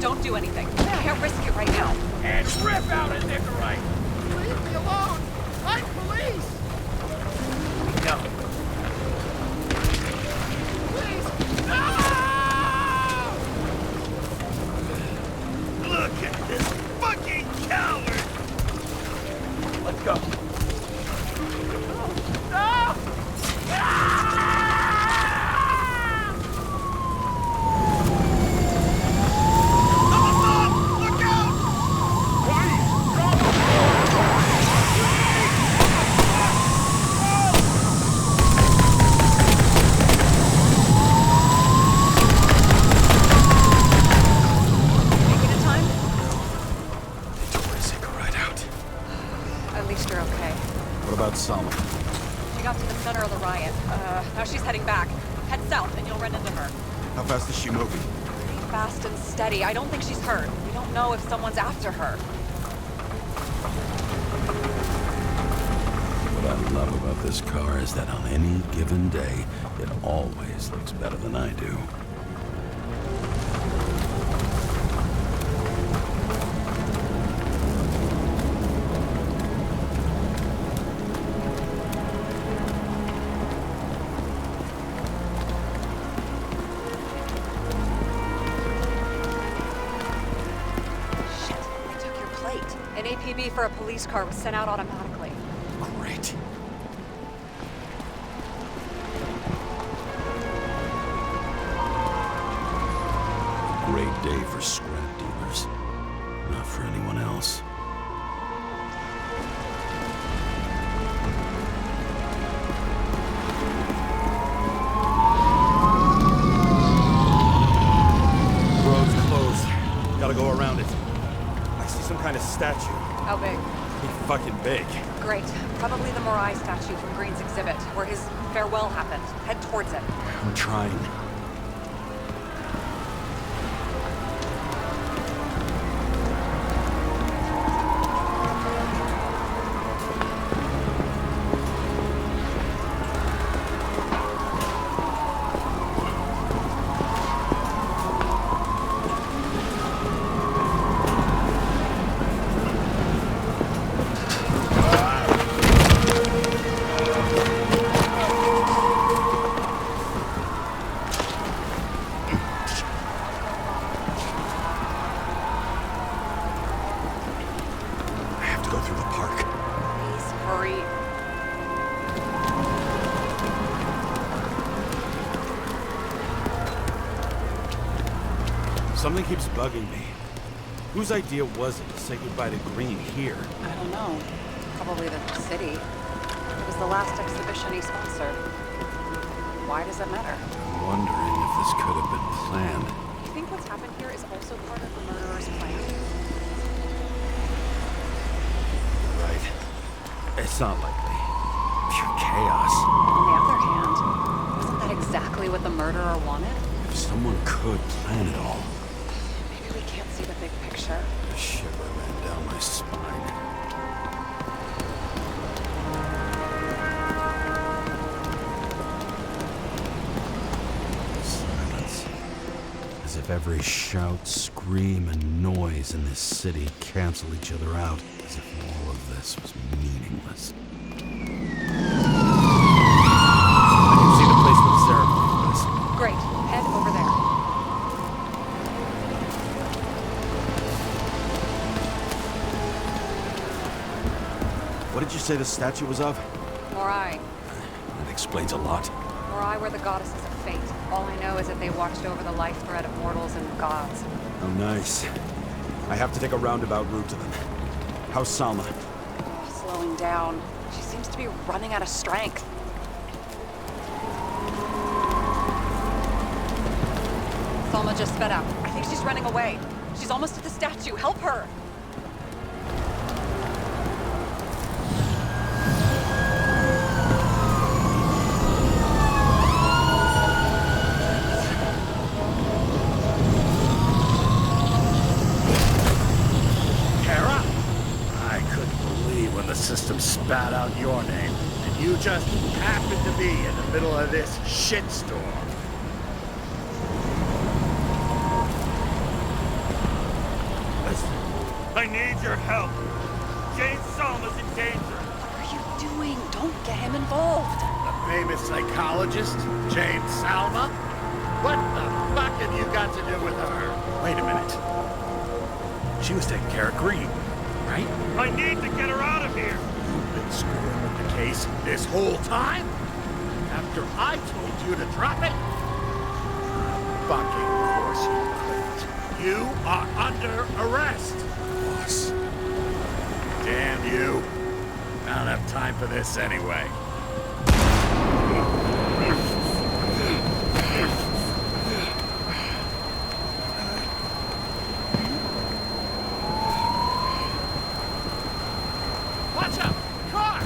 Don't do anything. I can't risk it right now. And rip out a Nicorite! Leave me alone! I'm police! No. Please! No! Look at this fucking coward! Let's go. No! up to the center of the riot. Now she's heading back. Head south and you'll run into her. How fast is she moving? Pretty fast and steady. I don't think she's hurt. We don't know if someone's after her. What I love about this car is that on any given day, it always looks better than I do. Shit, they took your plate. An APB for a police car was sent out automatically. Great. Great day for scrap dealers. Not for anyone else. Road's closed. Gotta go around it. I see some kind of statue. How big? Pretty fucking big. Great. Probably the Morai statue from Green's exhibit, where his farewell happened. Head towards it. I'm trying. Something keeps bugging me. Whose idea was it to say goodbye to Green here? I don't know. Probably the city. It was the last exhibition he sponsored. Why does it matter? I'm wondering if this could have been planned. You think what's happened here is also part of the murderer's plan? Right. It's not likely. Pure chaos. On the other hand, isn't that exactly what the murderer wanted? If someone could plan it all. Maybe we can't see the big picture. A shiver ran down my spine. Silence. As if every shout, scream, and noise in this city cancel each other out. As if all of this was meaningless. I can see the place where the ceremony was. Great. Head over there. What did you say the statue was of? Morai. That explains a lot. Morai were the goddesses of fate. All I know is that they watched over the life thread of mortals and gods. Oh, nice. I have to take a roundabout route to them. How's Salma? Oh, slowing down. She seems to be running out of strength. Salma just sped up. I think she's running away. She's almost at the statue. Help her! Kara? I couldn't believe when the system spat out your name, and you just happened to be in the middle of this shitstorm. Listen, I need your help. Jane Salma's in danger. What are you doing? Don't get him involved. The famous psychologist, Jane Salma? What the fuck have you got to do with her? Wait a minute. She was taking care of Green, right? I need to get her out of here. You've been screwing with the case this whole time? After I told you to drop it? Fucking course you couldn't. You are under arrest. Boss. Damn you. I don't have time for this anyway. Watch out! Car!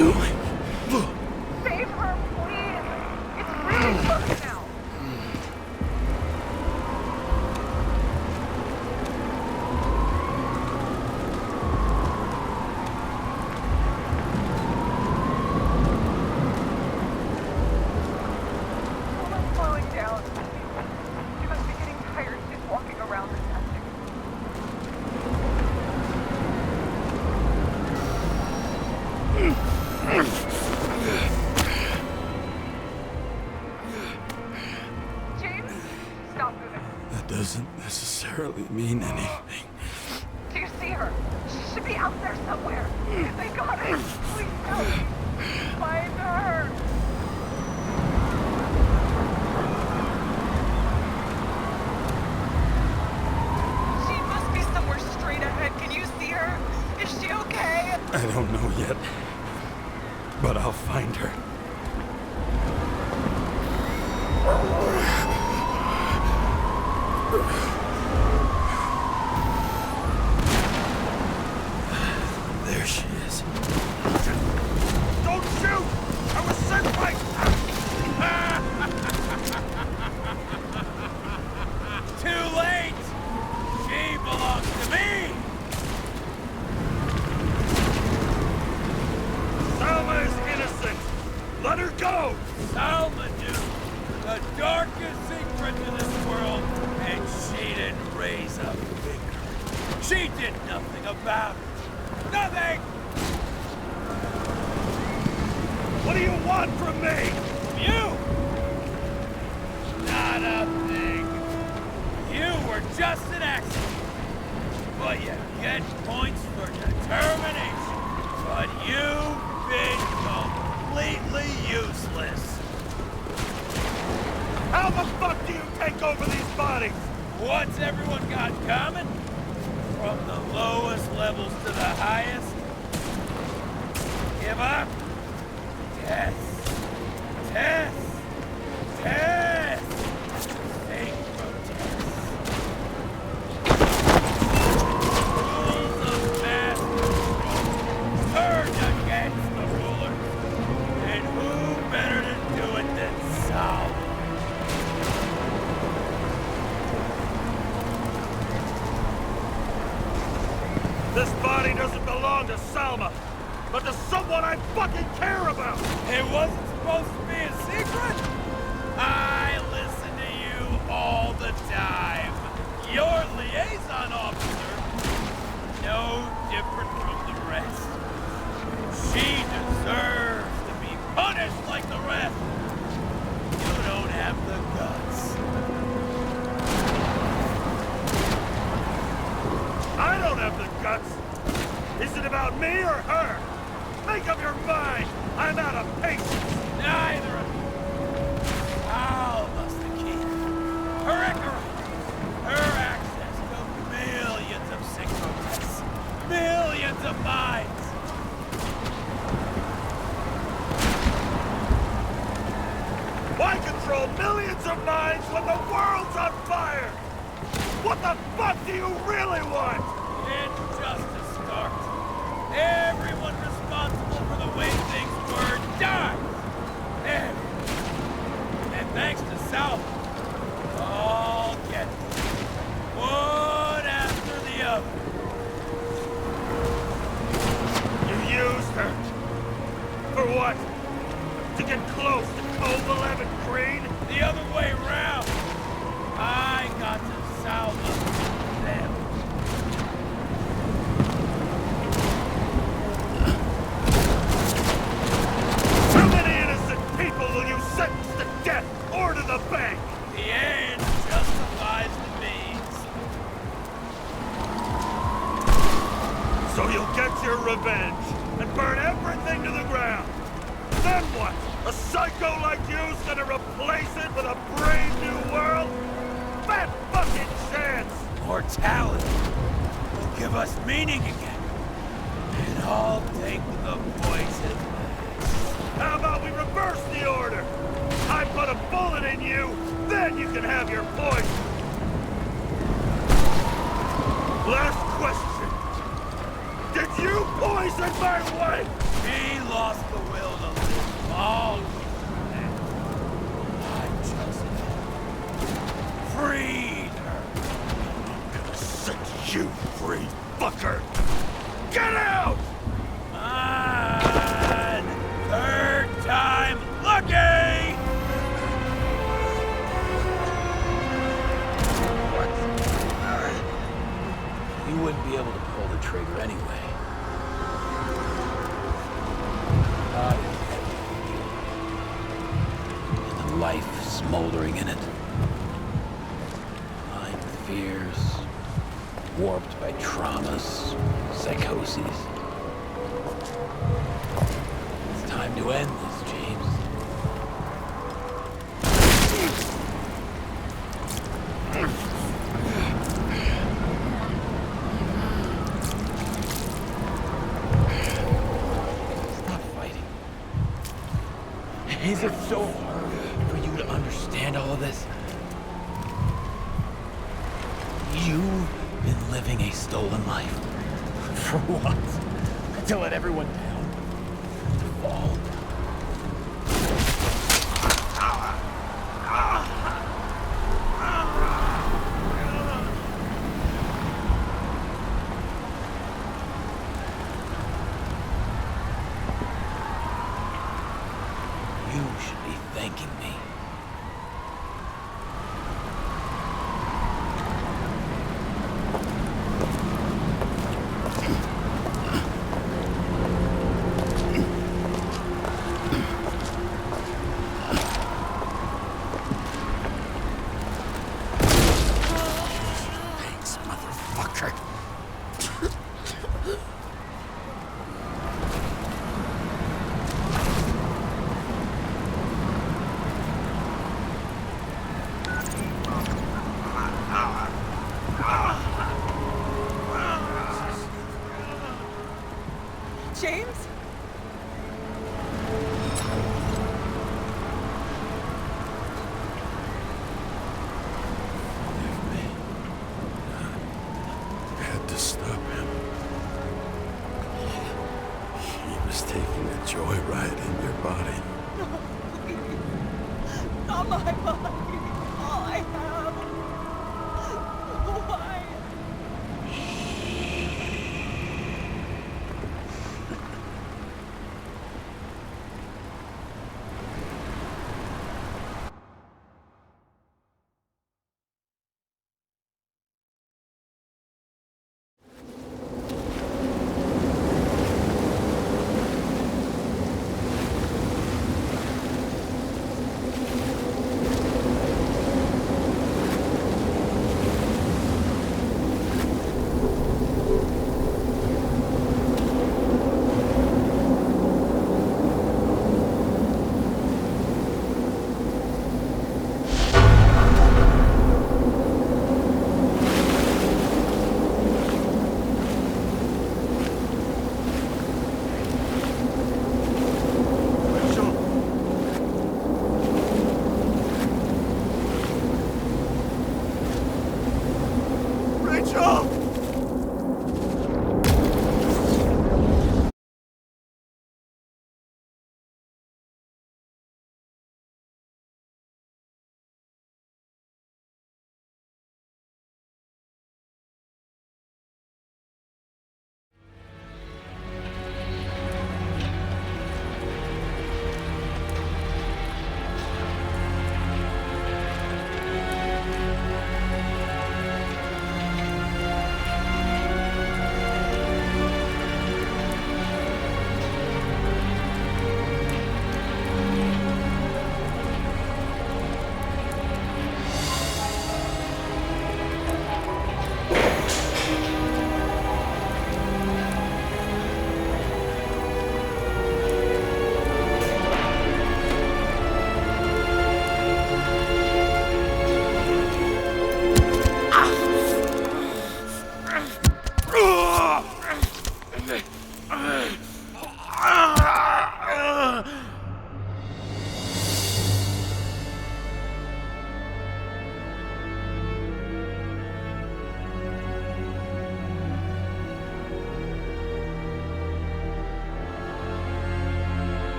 Save her, please! It's really close now! Woman's slowing down. She must be getting tired. She's walking around the testing. James, stop moving. That doesn't necessarily mean anything. Do you see her? She should be out there somewhere. They got her. Please help me. Find her. She must be somewhere straight ahead. Can you see her? Is she okay? I don't know yet, but I'll find her. There she is. Don't shoot! I was sent by... Too late! She belongs to me! Salma is innocent! Let her go! Salma knew the darkest secret to this world, and she didn't raise a finger. She did nothing about it. Nothing! What do you want from me? You! Not a thing. You were just an accident. But you get points for determination. But you've been completely useless. How the fuck do you take over these bodies? What's everyone got in common? From the lowest levels to the highest? Give up? Test. Test. Test. Think protest. Rules of mass control turned against the rulers. And who better to do it than Saul? This body doesn't belong to Salma, but to someone I fucking care about! It wasn't supposed to be a secret? I listen to you all the time. Your liaison officer, no different from the rest. She deserves to be punished like the rest. You don't have the guts. I don't have the guts! Is it about me or her? Make up your mind! I'm out of patience! Neither of you. Alma's the key. Her Icarus. Her access to millions of synchrotests. Millions of minds. Why control millions of minds when the world's on fire? What the fuck do you really want? Injustice starts. Everyone responsible for the way things were dies. And thanks to South, all get it. One after the other. You used her. For what? To get close to Cove 11 Green? The other way round. I got to Salma them. How many innocent people will you sentence to death or to the bank? The end justifies the means. So you'll get your revenge and burn everything to the ground. Then what? A psycho like you's gonna replace it with a brave new world? Fat fucking chance! Mortality will give us meaning again. And I'll take the poison. How about we reverse the order? I put a bullet in you, then you can have your poison. Last question. Did you poison my wife? He lost the life smoldering in it. Lined with fears, warped by traumas, psychoses. It's time to end this, James. Stop fighting. Is it so hard for you to understand all of this? You've been living a stolen life. For what? To let everyone down? To fall? You should be thanking me. Thanks, motherfucker. James? Forgive me. I had to stop him. He was taking a joyride in your body. Not my body. All I have. Why?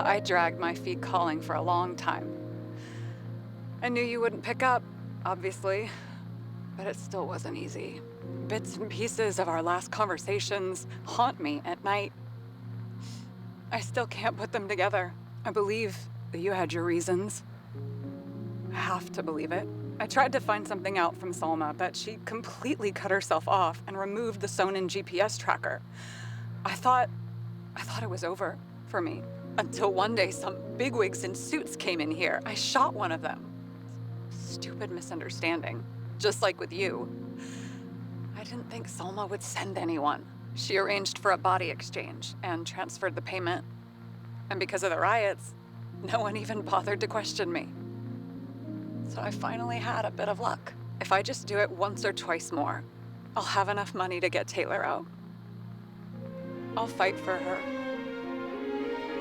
I dragged my feet calling for a long time. I knew you wouldn't pick up, obviously, but it still wasn't easy. Bits and pieces of our last conversations haunt me at night. I still can't put them together. I believe that you had your reasons. I have to believe it. I tried to find something out from Salma, but she completely cut herself off and removed the Sonin GPS tracker. I thought it was over for me. Until one day some bigwigs in suits came in here. I shot one of them. Stupid misunderstanding, just like with you. I didn't think Salma would send anyone. She arranged for a body exchange and transferred the payment. And because of the riots, no one even bothered to question me. So I finally had a bit of luck. If I just do it once or twice more, I'll have enough money to get Taylor out. I'll fight for her.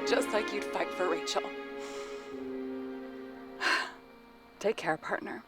Just like you'd fight for Rachel. Take care, partner.